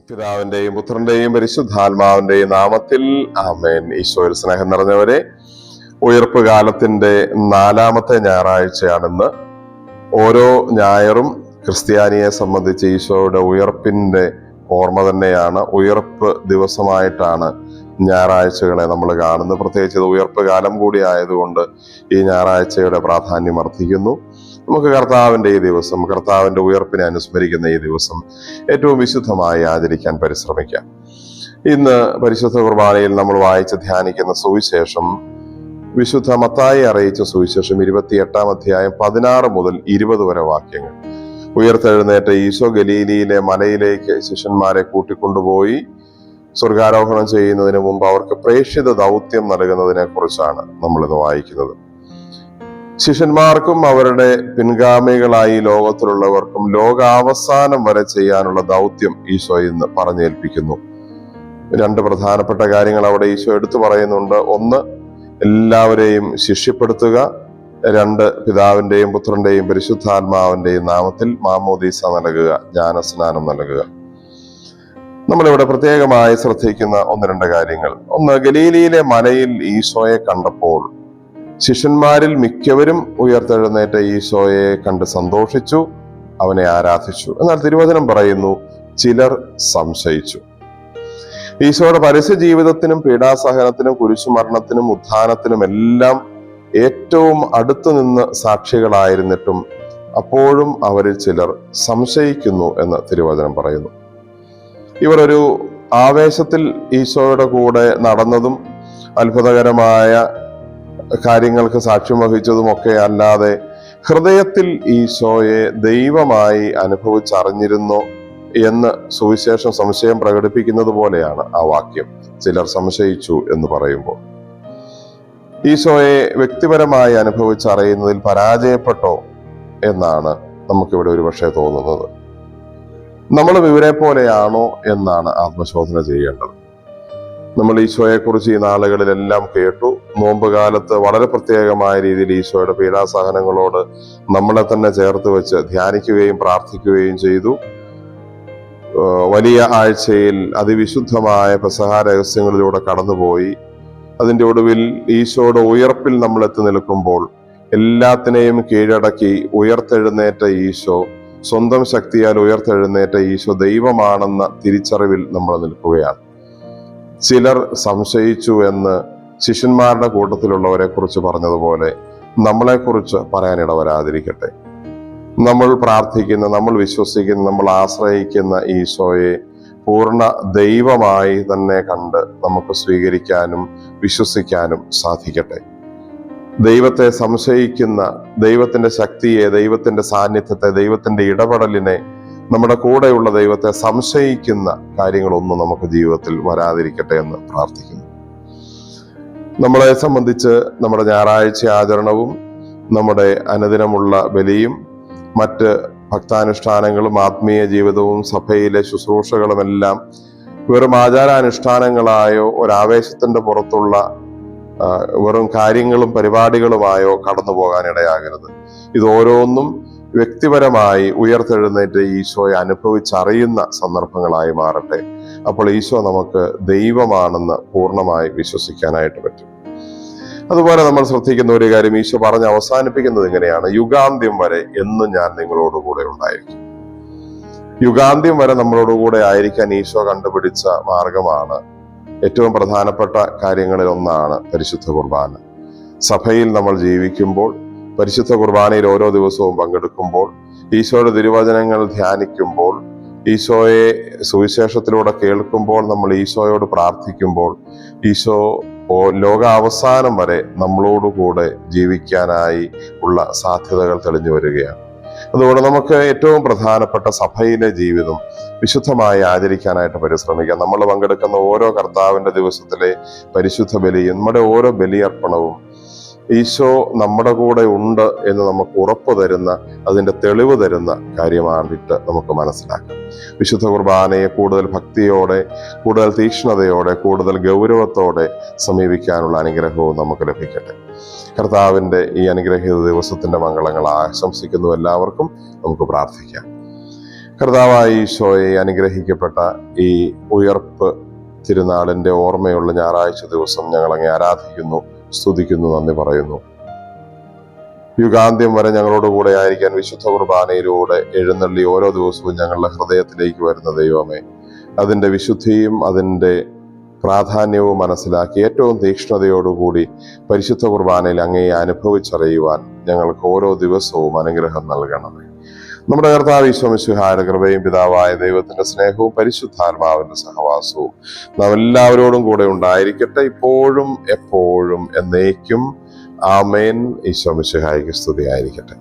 പിതാവിന്റെയും പുത്രന്റെയും പരിശുദ്ധാത്മാവിന്റെയും നാമത്തിൽ ആമേൻ. ഈശോയിൽ സ്നേഹം നിറഞ്ഞവരെ, ഉയർപ്പ് കാലത്തിന്റെ 4-ാമത്തെ ഞായറാഴ്ചയാണെന്ന്. ഓരോ ഞായറും ക്രിസ്ത്യാനിയെ സംബന്ധിച്ച് ഈശോയുടെ ഉയർപ്പിന്റെ ഓർമ്മ തന്നെയാണ്. ഉയർപ്പ് ദിവസമായിട്ടാണ് ഞായറാഴ്ചകളെ നമ്മൾ കാണുന്നത്. പ്രത്യേകിച്ച് ഇത് ഉയർപ്പ് കാലം കൂടി ആയതുകൊണ്ട് ഈ ഞായറാഴ്ചയുടെ പ്രാധാന്യം വർദ്ധിക്കുന്നു. നമുക്ക് കർത്താവിന്റെ ഈ ദിവസം, കർത്താവിന്റെ ഉയർപ്പിനെ അനുസ്മരിക്കുന്ന ഈ ദിവസം ഏറ്റവും വിശുദ്ധമായി ആചരിക്കാൻ പരിശ്രമിക്കാം. ഇന്ന് പരിശുദ്ധ കുർബാനയിൽ നമ്മൾ വായിച്ച് ധ്യാനിക്കുന്ന സുവിശേഷം വിശുദ്ധ മത്തായി അറിയിച്ച സുവിശേഷം 28-ാം അധ്യായം 16 മുതൽ 20 വരെ വാക്യങ്ങൾ. ഉയർത്തെഴുന്നേറ്റ ഈശോ ഗലീലിയിലെ മലയിലേക്ക് ശിഷ്യന്മാരെ കൂട്ടിക്കൊണ്ടുപോയി സ്വർഗാരോഹണം ചെയ്യുന്നതിന് മുമ്പ് അവർക്ക് പ്രേക്ഷിത ദൗത്യം നൽകുന്നതിനെ കുറിച്ചാണ് നമ്മളിന്ന് വായിക്കുന്നത്. ശിഷ്യന്മാർക്കും അവരുടെ പിൻഗാമികളായി ലോകത്തിലുള്ളവർക്കും ലോകാവസാനം വരെ ചെയ്യാനുള്ള ദൗത്യം ഈശോ ഇന്ന് പറഞ്ഞേൽപ്പിക്കുന്നു. 2 പ്രധാനപ്പെട്ട കാര്യങ്ങൾ അവിടെ ഈശോ എടുത്തു പറയുന്നുണ്ട്. 1, എല്ലാവരെയും ശിഷ്യപ്പെടുത്തുക. 2, പിതാവിന്റെയും പുത്രന്റെയും പരിശുദ്ധാത്മാവിന്റെയും നാമത്തിൽ മാമോദീസ നൽകുക, ജ്ഞാനസ്നാനം നൽകുക. നമ്മളിവിടെ പ്രത്യേകമായി ശ്രദ്ധിക്കുന്ന 1-2 കാര്യങ്ങൾ. 1, ഗലീലിയിലെ മലയിൽ ഈശോയെ കണ്ടപ്പോൾ ശിഷ്യന്മാരിൽ മിക്കവരും ഉയർത്തെഴുന്നേറ്റ ഈശോയെ കണ്ട് സന്തോഷിച്ചു, അവനെ ആരാധിച്ചു. എന്നാൽ തിരുവചനം പറയുന്നു, ചിലർ സംശയിച്ചു. ഈശോയുടെ പരസ്യ ജീവിതത്തിനും പീഡാസഹനത്തിനും കുരിശുമരണത്തിനും ഉത്ഥാനത്തിനും എല്ലാം ഏറ്റവും അടുത്തു നിന്ന് സാക്ഷികളായിരുന്നിട്ടും അപ്പോഴും അവരിൽ ചിലർ സംശയിക്കുന്നു എന്ന് തിരുവചനം പറയുന്നു. ഇവർ ഒരു ആവേശത്തിൽ ഈശോയുടെ കൂടെ നടന്നതും അത്ഭുതകരമായ കാര്യങ്ങൾക്ക് സാക്ഷ്യം വഹിച്ചതുമൊക്കെ അല്ലാതെ ഹൃദയത്തിൽ ഈശോയെ ദൈവമായി അനുഭവിച്ചറിഞ്ഞിരുന്നോ എന്ന് സുവിശേഷം സംശയം പ്രകടിപ്പിക്കുന്നത് പോലെയാണ് ആ വാക്യം. ചിലർ സംശയിച്ചു എന്ന് പറയുമ്പോൾ ഈശോയെ വ്യക്തിപരമായി അനുഭവിച്ചറിയുന്നതിൽ പരാജയപ്പെട്ടോ എന്നാണ് നമുക്കിവിടെ ഒരുപക്ഷെ തോന്നുന്നത്. നമ്മൾ ഇവരെ പോലെയാണോ എന്നാണ് ആത്മശോധന ചെയ്യേണ്ടത്. നമ്മൾ ഈശോയെ കുറിച്ച് ഈ നാളുകളിലെല്ലാം കേട്ടു. നോമ്പ് കാലത്ത് വളരെ പ്രത്യേകമായ രീതിയിൽ ഈശോയുടെ പീഡാസഹനങ്ങളോട് നമ്മളെ തന്നെ ചേർത്ത് വെച്ച് ധ്യാനിക്കുകയും പ്രാർത്ഥിക്കുകയും ചെയ്തു. വലിയ ആഴ്ചയിൽ അതിവിശുദ്ധമായ പെസഹ രഹസ്യങ്ങളിലൂടെ കടന്നുപോയി. അതിൻ്റെ ഒടുവിൽ ഈശോയുടെ ഉയർപ്പിൽ നമ്മൾ എത്തി നിൽക്കുമ്പോൾ എല്ലാത്തിനെയും കീഴടക്കി ഉയർത്തെഴുന്നേറ്റ ഈശോ, സ്വന്തം ശക്തിയാൽ ഉയർത്തെഴുന്നേറ്റ ഈശോ ദൈവമാണെന്ന തിരിച്ചറിവിൽ നമ്മൾ നിൽക്കുകയാണ്. ചിലർ സംശയിച്ചു എന്ന് ശിഷ്യന്മാരുടെ കൂട്ടത്തിലുള്ളവരെ കുറിച്ച് പറഞ്ഞതുപോലെ നമ്മളെക്കുറിച്ച് പറയാനിട വരാതിരിക്കട്ടെ. നമ്മൾ പ്രാർത്ഥിക്കുന്ന, നമ്മൾ വിശ്വസിക്കുന്ന, നമ്മൾ ആശ്രയിക്കുന്ന ഈശോയെ പൂർണ്ണ ദൈവമായി തന്നെ കണ്ട് നമുക്ക് സ്വീകരിക്കാനും വിശ്വസിക്കാനും സാധിക്കട്ടെ. ദൈവത്തെ സംശയിക്കുന്ന, ദൈവത്തിന്റെ ശക്തിയെ, ദൈവത്തിന്റെ സാന്നിധ്യത്തെ, ദൈവത്തിന്റെ ഇടപെടലിനെ, നമ്മുടെ കൂടെയുള്ള ദൈവത്തെ സംശയിക്കുന്ന കാര്യങ്ങളൊന്നും നമുക്ക് ജീവിതത്തിൽ വരാതിരിക്കട്ടെ എന്ന് പ്രാർത്ഥിക്കുന്നു. നമ്മളെ സംബന്ധിച്ച് നമ്മുടെ ഞായറാഴ്ച ആചരണവും നമ്മുടെ അനുദിനമുള്ള ബലിയും മറ്റ് ഭക്താനുഷ്ഠാനങ്ങളും ആത്മീയ ജീവിതവും സഭയിലെ ശുശ്രൂഷകളുമെല്ലാം വെറും ആചാരാനുഷ്ഠാനങ്ങളായോ ഒരാവേശത്തിന്റെ പുറത്തുള്ള വെറും കാര്യങ്ങളും പരിപാടികളുമായോ കടന്നു പോകാൻ ഇടയാകരുത്. ഇത് ഓരോന്നും വ്യക്തിപരമായി ഉയർത്തെഴുന്നേറ്റ് ഈശോയെ അനുഭവിച്ചറിയുന്ന സന്ദർഭങ്ങളായി മാറട്ടെ. അപ്പോൾ ഈശോ നമുക്ക് ദൈവമാണെന്ന് പൂർണ്ണമായി വിശ്വസിക്കാനായിട്ട് പറ്റും. അതുപോലെ നമ്മൾ ശ്രദ്ധിക്കുന്ന ഒരു കാര്യം, ഈശോ പറഞ്ഞ് അവസാനിപ്പിക്കുന്നത് ഇങ്ങനെയാണ്: യുഗാന്ത്യം വരെ എന്നും ഞാൻ നിങ്ങളോടുകൂടെ ഉണ്ടായിരിക്കും. യുഗാന്ത്യം വരെ നമ്മളോടുകൂടെ ആയിരിക്കാൻ ഈശോ കണ്ടുപിടിച്ച മാർഗമാണ്, ഏറ്റവും പ്രധാനപ്പെട്ട കാര്യങ്ങളിൽ ഒന്നാണ് പരിശുദ്ധ കുർബാന. സഭയിൽ നമ്മൾ ജീവിക്കുമ്പോൾ, പരിശുദ്ധ കുർബാനയിൽ ഓരോ ദിവസവും പങ്കെടുക്കുമ്പോൾ, ഈശോയുടെ തിരുവചനങ്ങൾ ധ്യാനിക്കുമ്പോൾ, ഈശോയെ സുവിശേഷത്തിലൂടെ കേൾക്കുമ്പോൾ, നമ്മൾ ഈശോയോട് പ്രാർത്ഥിക്കുമ്പോൾ, ഈശോ ലോകാവസാനം വരെ നമ്മളോടുകൂടെ ജീവിക്കാനായി ഉള്ള സാധ്യതകൾ തെളിഞ്ഞു വരികയാണ്. അതുകൊണ്ട് നമുക്ക് ഏറ്റവും പ്രധാനപ്പെട്ട സഭയിലെ ജീവിതം വിശുദ്ധമായി ആചരിക്കാനായിട്ട് പരിശ്രമിക്കാം. നമ്മൾ പങ്കെടുക്കുന്ന ഓരോ കർത്താവിന്റെ ദിവസത്തിലെ പരിശുദ്ധ ബലിയും നമ്മുടെ ഓരോ ബലിയർപ്പണവും ഈശോ നമ്മുടെ കൂടെ ഉണ്ട് എന്ന് നമുക്ക് ഉറപ്പ് തരുന്ന, അതിന്റെ തെളിവ് തരുന്ന കാര്യമായിട്ട് നമുക്ക് മനസ്സിലാക്കാം. വിശുദ്ധ കുർബാനയെ കൂടുതൽ ഭക്തിയോടെ, കൂടുതൽ തീക്ഷ്ണതയോടെ, കൂടുതൽ ഗൗരവത്തോടെ സമീപിക്കാനുള്ള അനുഗ്രഹവും നമുക്ക് ലഭിക്കട്ടെ. കർത്താവിന്റെ ഈ അനുഗ്രഹീത ദിവസത്തിന്റെ മംഗളങ്ങൾ ആശംസിക്കുന്നു എല്ലാവർക്കും. നമുക്ക് പ്രാർത്ഥിക്കാം. കർത്താവായ ഈശോയെ, അനുഗ്രഹിക്കപ്പെട്ട ഈ ഉയർപ്പ് തിരുനാളിന്റെ ഓർമ്മയുള്ള ഞായറാഴ്ച ദിവസം ഞങ്ങൾ അങ്ങേ ആരാധിക്കുന്നു, സ്തുതിക്കുന്നു, നന്ദി പറയുന്നു. യുഗാന്ത്യം വരെ ഞങ്ങളോട് കൂടെ ആയിരിക്കാൻ വിശുദ്ധ കുർബാനയിലൂടെ എഴുന്നള്ളി ഓരോ ദിവസവും ഞങ്ങളുടെ ഹൃദയത്തിലേക്ക് വരുന്ന ദൈവമേ, അതിൻ്റെ വിശുദ്ധിയും അതിൻ്റെ പ്രാധാന്യവും മനസ്സിലാക്കി ഏറ്റവും തീക്ഷ്ണതയോടുകൂടി പരിശുദ്ധ കുർബാനയിൽ അങ്ങയെ അനുഭവിച്ചറിയുവാൻ ഞങ്ങൾക്ക് ഓരോ ദിവസവും അനുഗ്രഹം നൽകണമേ. നമ്മുടെ കർത്താവ് ഈശോ മിശിഹായുടെ കൃപയും പിതാവായ ദൈവത്തിന്റെ സ്നേഹവും പരിശുദ്ധാത്മാവിന്റെ സഹവാസവും നാം എല്ലാവരോടും കൂടെ ഉണ്ടായിരിക്കട്ടെ, ഇപ്പോഴും എപ്പോഴും എന്നേക്കും. ആമേൻ. ഈശോ മിശിഹായ്ക്ക് സ്തുതിയായിരിക്കട്ടെ.